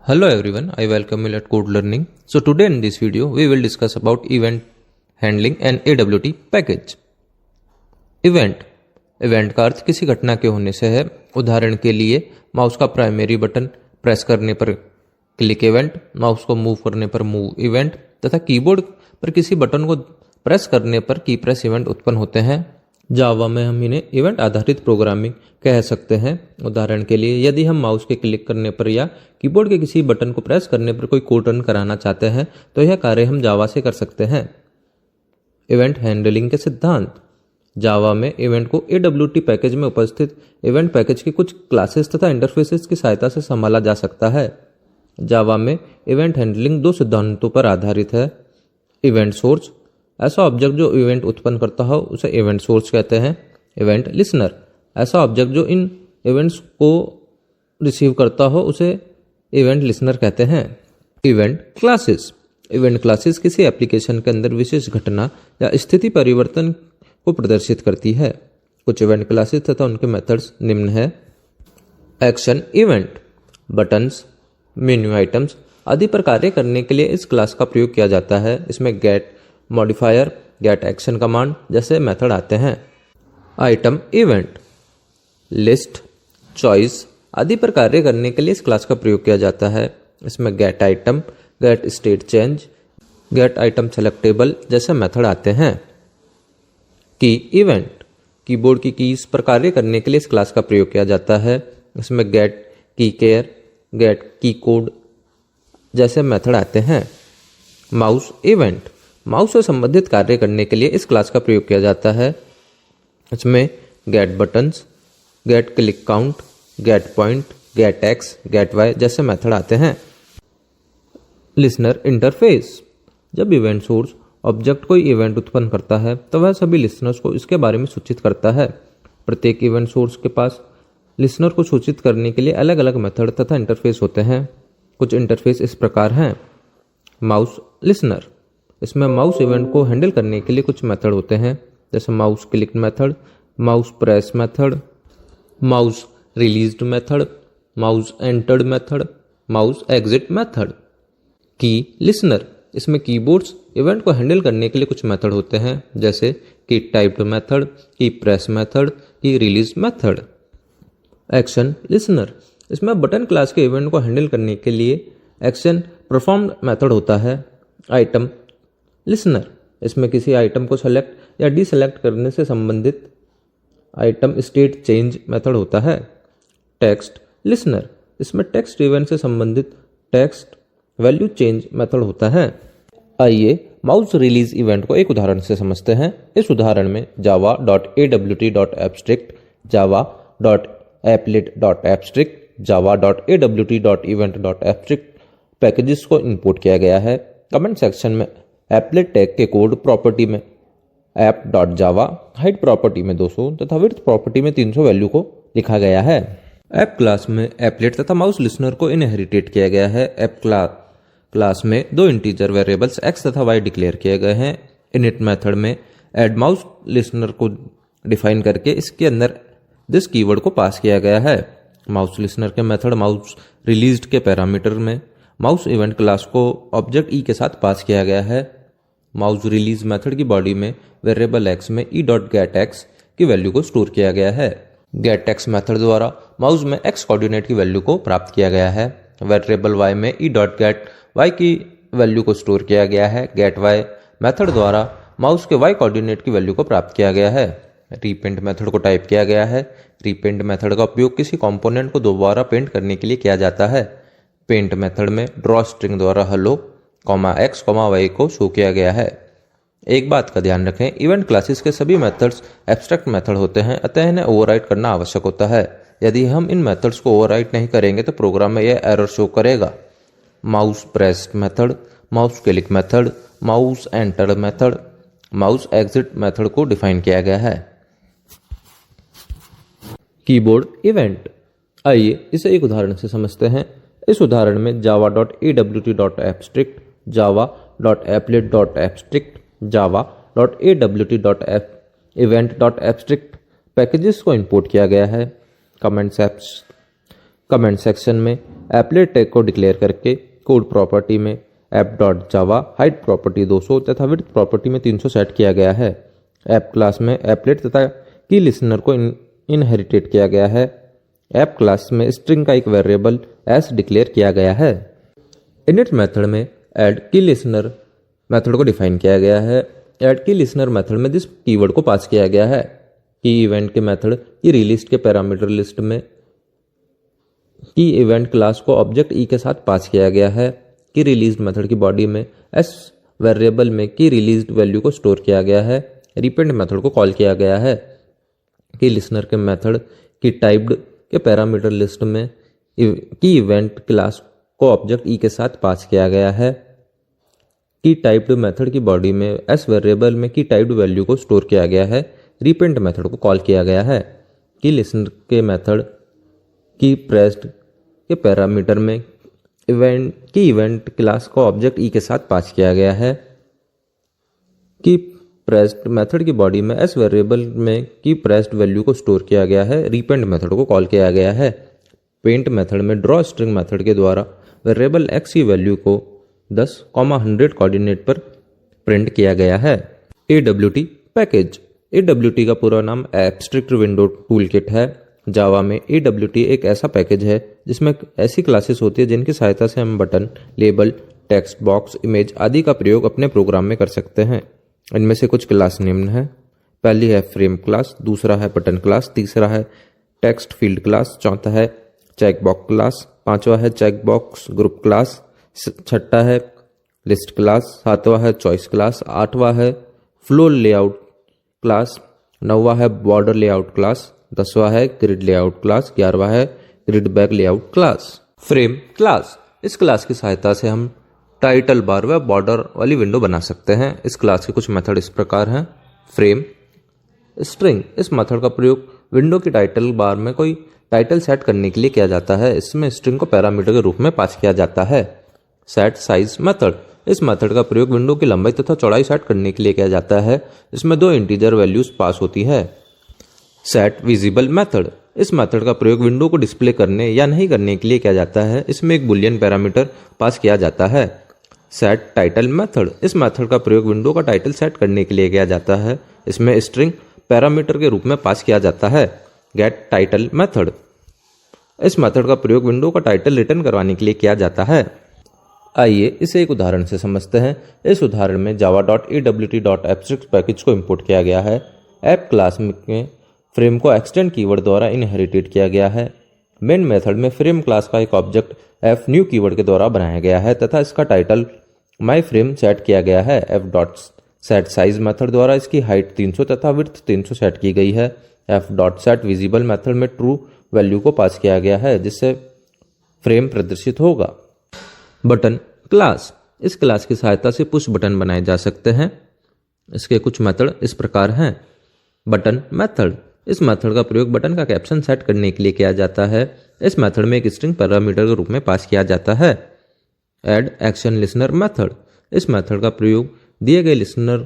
Hello everyone, I welcome you at Code Learning. So today in this video, we will discuss about event handling and AWT package. Event का अर्थ किसी घटना के होने से है। उदाहरण के लिए माउस का प्राइमरी बटन प्रेस करने पर क्लिक इवेंट, माउस को मूव करने पर मूव इवेंट तथा कीबोर्ड पर किसी बटन को प्रेस करने पर की प्रेस इवेंट उत्पन्न होते हैं। जावा में हम इन्हें इवेंट आधारित प्रोग्रामिंग कह सकते हैं। उदाहरण के लिए यदि हम माउस के क्लिक करने पर या कीबोर्ड के किसी बटन को प्रेस करने पर कोई कोड रन कराना चाहते हैं तो यह कार्य हम जावा से कर सकते हैं। इवेंट हैंडलिंग के सिद्धांत। जावा में इवेंट को AWT पैकेज में उपस्थित इवेंट पैकेज की कुछ क्लासेस तथा इंटरफेसेस की सहायता से संभाला जा सकता है। जावा में इवेंट हैंडलिंग दो सिद्धांतों पर आधारित है। इवेंट सोर्स, ऐसा ऑब्जेक्ट जो इवेंट उत्पन्न करता हो उसे इवेंट सोर्स कहते हैं। इवेंट लिसनर, ऐसा ऑब्जेक्ट जो इन इवेंट्स को रिसीव करता हो उसे इवेंट लिसनर कहते हैं। इवेंट क्लासेस, इवेंट क्लासेस किसी एप्लीकेशन के अंदर विशेष घटना या स्थिति परिवर्तन को प्रदर्शित करती है। कुछ इवेंट क्लासेस तथा उनके मेथड्स निम्न है। Action event, buttons, menu items आदि पर कार्य करने के लिए इस क्लास का प्रयोग किया जाता है। इसमें get modifier, get action command जैसे मेथड आते हैं। आइटम इवेंट, लिस्ट, चॉइस आदि पर कार्य करने के लिए इस क्लास का प्रयोग किया जाता है। इसमें get item, get state change, get item selectable जैसे मेथड आते हैं। की इवेंट, कीबोर्ड की कीज पर कार्य करने के लिए इस क्लास का प्रयोग किया जाता है। इसमें गेट की केयर, गेट की कोड जैसे मेथड आते हैं। माउस इवेंट, माउस से संबंधित कार्य करने के लिए इस क्लास का प्रयोग किया जाता है। इसमें get buttons, get click count, get point, get X, get Y जैसे मेथड आते हैं। लिसनर इंटरफेस, जब इवेंट सोर्स ऑब्जेक्ट कोई इवेंट उत्पन्न करता है तो वह सभी लिसनर्स को इसके बारे में सूचित करता है। प्रत्येक इवेंट सोर्स के पास लिसनर को सूचित करने के लिए अलग अलग मेथड तथा इंटरफेस होते हैं। कुछ इंटरफेस इस प्रकार हैं। माउस लिसनर, इसमें माउस इवेंट को हैंडल करने के लिए कुछ मेथड होते हैं जैसे mouse click method, mouse press method, mouse released method, mouse entered method, mouse exit method. की लिसनर, इसमें कीबोर्ड्स इवेंट को हैंडल करने के लिए कुछ मेथड होते हैं जैसे की टाइप्ड मेथड, की प्रेस मेथड, की रिलीज मेथड। एक्शन लिसनर, इसमें बटन क्लास के इवेंट को हैंडल करने के लिए एक्शन परफॉर्म्ड मेथड होता है। आइटम लिसनर, इसमें किसी आइटम को सेलेक्ट या डीसेलेक्ट करने से संबंधित आइटम स्टेट चेंज मेथड होता है। टेक्स्ट लिसनर, इसमें टेक्स्ट इवेंट से संबंधित टेक्स्ट वैल्यू चेंज मेथड होता है। आइए माउस रिलीज इवेंट को एक उदाहरण से समझते हैं। इस उदाहरण में java.awt.abstract, java.applet.abstract, java.awt.event.abstract पैकेजेस को इंपोर्ट किया गया है। कमेंट सेक्शन में एप्लेट टैग के कोड प्रॉपर्टी में app.java, हाइट प्रॉपर्टी में 200 तथा विड्थ प्रॉपर्टी में 300 वैल्यू को लिखा गया है। ऐप क्लास में एप्लेट तथा माउस लिसनर को इनहेरिटेड किया गया है। ऐप क्लास में दो इंटीजर वेरिएबल्स x तथा y डिक्लेयर किए गए हैं। इनिट मेथड में ऐड माउस लिसनर को डिफाइन करके इसके अंदर दिस कीवर्ड को पास किया गया है। माउस लिसनर के मेथड माउस रिलीज्ड के पैरामीटर में माउस इवेंट क्लास को ऑब्जेक्ट ई के साथ पास किया गया है। माउस रिलीज मेथड की बॉडी में वेरिएबल x में e.getX की वैल्यू को स्टोर किया गया है। getX मेथड द्वारा माउस में x कोऑर्डिनेट की वैल्यू को प्राप्त किया गया है। वेरिएबल y में e.getY की वैल्यू को स्टोर किया गया है। getY मेथड द्वारा माउस के y कोऑर्डिनेट की वैल्यू को प्राप्त किया गया है। रीपेंट मेथड को टाइप किया गया है। रीपेंट मेथड का उपयोग किसी कंपोनेंट को दोबारा पेंट करने के लिए किया जाता है। पेंट मेथड में ड्रॉ स्ट्रिंग द्वारा हेलो, x, y को शो किया गया है। एक बात का ध्यान रखें, इवेंट क्लासेस के सभी मेथड्स एब्स्ट्रैक्ट मेथड होते हैं, अतः इन्हें ओवरराइट करना आवश्यक होता है। यदि हम इन मेथड्स को ओवरराइट नहीं करेंगे तो प्रोग्राम में यह एरर शो करेगा। Mouse press method, mouse click method, mouse enter method, mouse exit method को डिफाइन किया गया है। कीबोर्ड इवेंट, आइए इसे एक उदाहरण से समझते हैं। इस उदाहरण में java.awt.abstract, java.applet.abstract, java.awt.event.abstract पैकेजेस को इंपोर्ट किया गया है। कमेंट सेक्शन में एप्लेट टैग को डिक्लेयर करके कोड प्रॉपर्टी में ऐप डॉट जावा हाइट प्रॉपर्टी 200 तथा विड्थ प्रॉपर्टी में 300 सेट किया गया है। ऐप क्लास में एप्लेट तथा की लिसनर को इनहेरिटेड किया गया है। ऐप क्लास में स्ट्रिंग का एक वेरिएबल एस डिक्लेयर किया गया है। इनिट मेथड में ऐड की लिसनर मेथड को डिफाइन किया गया है। ऐड की लिसनर मेथड में जिस कीवर्ड को पास किया गया है की इवेंट के मेथड की रिलिस्ट के पैरामीटर लिस्ट में की इवेंट क्लास को ऑब्जेक्ट ई के साथ पास किया गया है। की रिलीज्ड मेथड की बॉडी में एस वेरिएबल में की रिलीज्ड वैल्यू को स्टोर किया गया है। रिपेंड मेथड को कॉल किया गया है। की लिसनर के मेथड की टाइप्ड के पैरामीटर लिस्ट में की इवेंट क्लास को ऑब्जेक्ट ई के साथ पास किया गया है। की टाइप्ड मेथड की बॉडी में एस वेरिएबल में की टाइप्ड वैल्यू को स्टोर किया गया है। रिपेंड मेथड को कॉल किया गया है। की लिसनर के मेथड की प्रेस्ड के पैरामीटर में इवेंट क्लास को ऑब्जेक्ट ई के साथ पास किया गया है। की प्रेस्ड मेथड की बॉडी में एस वेरिएबल में की प्रेस्ड वैल्यू को स्टोर किया गया है। रिपेंड मेथड को कॉल किया गया है। पेंट मेथड में ड्रॉ स्ट्रिंग मेथड के द्वारा वेरिएबल एक्स की वैल्यू को 10,100 कोऑर्डिनेट पर प्रिंट किया गया है। AWT package. AWT का पूरा नाम एब्स्ट्रैक्ट विंडो टूलकिट है। जावा में AWT एक ऐसा पैकेज है जिसमें ऐसी क्लासेस होती है जिनकी सहायता से हम button, label, text box, image आदि का प्रयोग अपने प्रोग्राम में कर सकते हैं। इनमें से कुछ क्लास निम्न है। पहली है फ्रेम क्लास, दूसरा है बटन क्लास, तीसरा है टेक्स्ट फील्ड क्लास, चौथा है चेक बॉक्स क्लास, पांचवा है चेक बॉक्स ग्रुप क्लास, छठा है लिस्ट क्लास, सातवां है चॉइस क्लास, आठवां है फ्लो लेआउट क्लास, नौवां है बॉर्डर लेआउट क्लास, 10वां है ग्रिड लेआउट क्लास, 11वां है grid back layout class. Frame class. इस क्लास की सहायता से हम टाइटल बार व बॉर्डर वाली विंडो बना सकते हैं। इस क्लास के कुछ मेथड इस प्रकार हैं। Frame string. इस मेथड का प्रयोग विंडो की टाइटल बार में कोई टाइटल सेट करने के लिए किया जाता है। इसमें स्ट्रिंग को पैरामीटर के रूप में पास किया जाता है। Set size method. इस मेथड का प्रयोग विंडो की लंबाई तथा चौड़ाई सेट करने के लिए किया जाता है। इसमें 2 इंटीजर वैल्यूज पास होती है। Set visible method. इस मेथड का प्रयोग विंडो को डिस्प्ले करने या नहीं करने के लिए किया जाता है। इसमें एक बुलियन पैरामीटर पास किया जाता है। Set title method. इस मेथड का प्रयोग विंडो का टाइटल सेट करने के लिए किया जाता है। इसमें स्ट्रिंग पैरामीटर के रूप में पास किया जाता है। Get title method. इस मेथड का प्रयोग विंडो का टाइटल रिटर्न करवाने के लिए किया जाता है। आइए इसे एक उदाहरण से समझते हैं। इस उदाहरण में java.awt.abstract पैकेज को इंपोर्ट किया गया है। ऐप क्लास में फ्रेम को एक्सटेंड कीवर्ड द्वारा इनहेरिटेड किया गया है। मेन मेथड में फ्रेम क्लास का एक ऑब्जेक्ट एफ न्यू कीवर्ड के द्वारा बनाया गया है तथा इसका टाइटल माई फ्रेम सेट किया गया है। F dot set size method द्वारा इसकी हाइट 300 तथा विड्थ 300 सेट की गई है। F dot set visible method में ट्रू वैल्यू को पास किया गया है जिससे फ्रेम प्रदर्शित होगा। Button class. इस क्लास की सहायता से पुश बटन बनाए जा सकते हैं। इसके कुछ मेथड इस प्रकार हैं। Button method. इस मेथड का प्रयोग बटन का कैप्शन सेट करने के लिए किया जाता है। इस मेथड में एक स्ट्रिंग पैरामीटर के रूप में पास किया जाता है। Add action listener method. इस मेथड का प्रयोग दिए गए लिसनर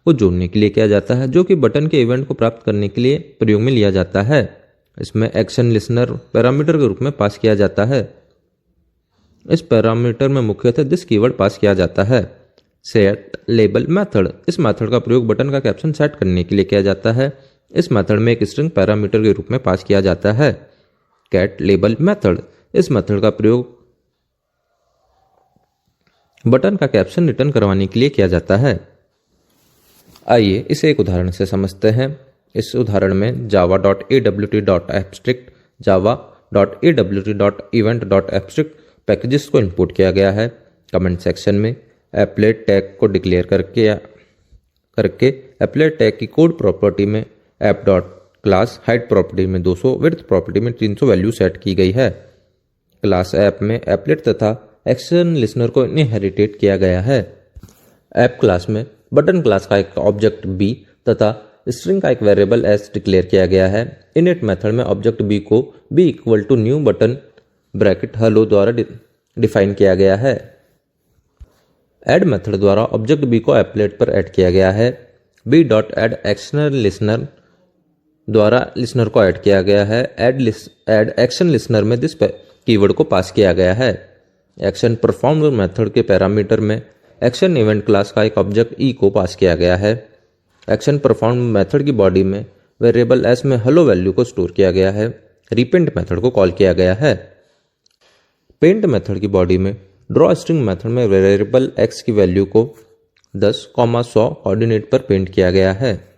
को जोड़ने के लिए किया जाता है जो कि बटन के इवेंट को प्राप्त करने के लिए प्रयोग में लिया जाता है। इसमें एक्शन लिसनर पैरामीटर के रूप में पास किया जाता है। इस पैरामीटर में मुख्यतः दिस कीवर्ड पास किया जाता है। Set label method. इस मेथड का प्रयोग बटन का कैप्शन सेट करने के लिए किया जाता है। इस मेथड में एक स्ट्रिंग पैरामीटर के रूप में पास किया जाता है। Get label method. इस मेथड का प्रयोग बटन का कैप्शन रिटर्न करवाने के लिए किया जाता है। आइए इसे एक उदाहरण से समझते हैं। इस उदाहरण में java.awt.abstract java.awt.event.abstract पैकेजेस को इंपोर्ट किया गया है। कमेंट सेक्शन में एप्लेट टैग को डिक्लेयर करके एप्लेट टैग की कोड प्रॉपर्टी में app dot class height property में 200 विड्थ प्रॉपर्टी में 300 वैल्यू सेट की गई है। क्लास ऐप में एप्लेट तथा एक्शन लिसनर को इनहेरिटेड किया गया है। ऐप क्लास में बटन क्लास का एक ऑब्जेक्ट बी तथा स्ट्रिंग का एक वेरिएबल एस डिक्लेयर किया गया है। इनिट मेथड में ऑब्जेक्ट बी को B equal to new button bracket hello द्वारा डिफाइन किया गया है। ऐड मेथड द्वारा ऑब्जेक्ट बी को एप्लेट पर ऐड किया गया है। B dot add action listener द्वारा लिसनर को ऐड किया गया है। ऐड एक्शन लिसनर में दिस कीवर्ड को पास किया गया है। एक्शन परफॉर्म्ड मेथड के पैरामीटर में एक्शन इवेंट क्लास का एक ऑब्जेक्ट ई को पास किया गया है। एक्शन परफॉर्म्ड मेथड की बॉडी में वेरिएबल एस में हेलो वैल्यू को स्टोर किया गया है। रिपेंट मेथड को कॉल किया गया है। पेंट मेथड की बॉडी में ड्रॉ स्ट्रिंग मेथड में वेरिएबल एक्स की वैल्यू को 10, 100 कोऑर्डिनेट पर पेंट किया गया है।